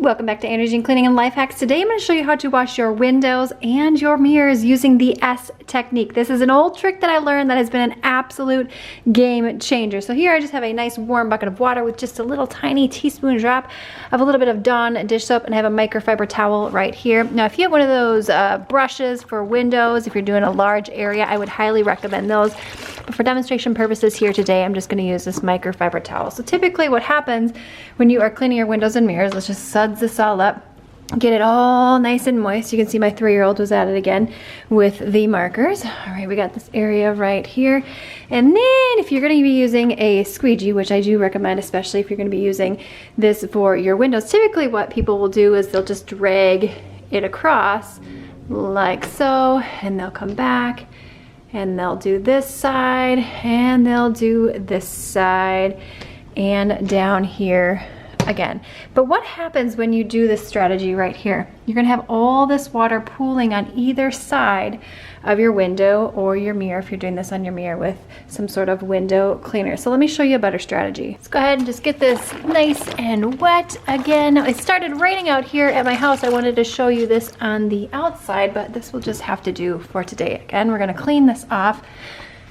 Welcome back to Andrea Jean Cleaning and Life Hacks. Today I'm going to show you how to wash your windows and your mirrors using the S technique. This is an old trick that I learned that has been an absolute game changer. So here I just have a nice warm bucket of water with just a little tiny teaspoon drop of a little bit of Dawn dish soap, and I have a microfiber towel right here. Now if you have one of those brushes for windows, if you're doing a large area, I would highly recommend those. But for demonstration purposes here today, I'm just going to use this microfiber towel. So typically what happens when you are cleaning your windows and mirrors, let's just suds this all up, get it all nice and moist. You can see my 3-year-old was at it again with the markers. All right, we got this area right here. And then if you're going to be using a squeegee, which I do recommend, especially if you're going to be using this for your windows, typically what people will do is they'll just drag it across like so, and they'll come back and they'll do this side and they'll do this side and down here again. But what happens when you do this strategy right here? You're gonna have all this water pooling on either side of your window or your mirror if you're doing this on your mirror with some sort of window cleaner. So let me show you a better strategy. Let's go ahead and just get this nice and wet again. It started raining out here at my house. I wanted to show you this on the outside, but this will just have to do for today. Again, we're gonna clean this off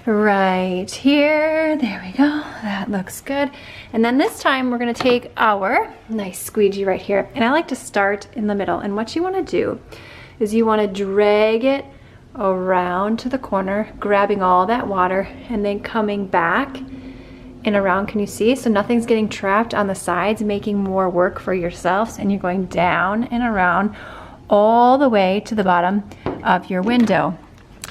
right here. There we go. That looks good. And then this time we're going to take our nice squeegee right here. And I like to start in the middle. And what you want to do is you want to drag it around to the corner, grabbing all that water and then coming back and around. Can you see? So nothing's getting trapped on the sides, making more work for yourselves. And you're going down and around all the way to the bottom of your window.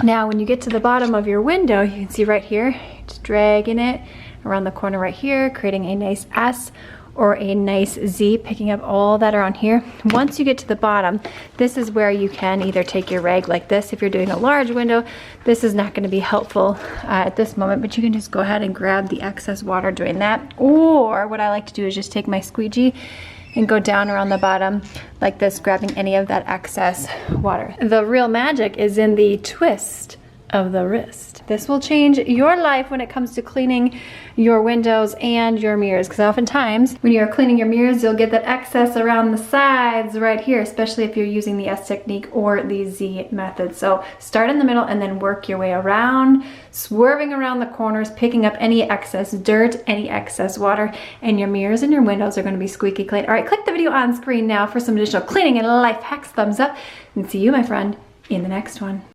Now when you get to the bottom of your window, you can see right here, just dragging it around the corner right here, creating a nice S or a nice Z, picking up all that around here. Once you get to the bottom, this is where you can either take your rag like this. If you're doing a large window, this is not going to be helpful at this moment, but you can just go ahead and grab the excess water doing that. Or what I like to do is just take my squeegee and go down around the bottom like this, grabbing any of that excess water. The real magic is in the twist of the wrist. This will change your life when it comes to cleaning your windows and your mirrors, because oftentimes when you're cleaning your mirrors, you'll get that excess around the sides right here, especially if you're using the S technique or the Z method. So start in the middle and then work your way around, swerving around the corners, picking up any excess dirt, any excess water, and your mirrors and your windows are going to be squeaky clean. All right, click the video on screen now for some additional cleaning and life hacks. Thumbs up, and see you, my friend, in the next one.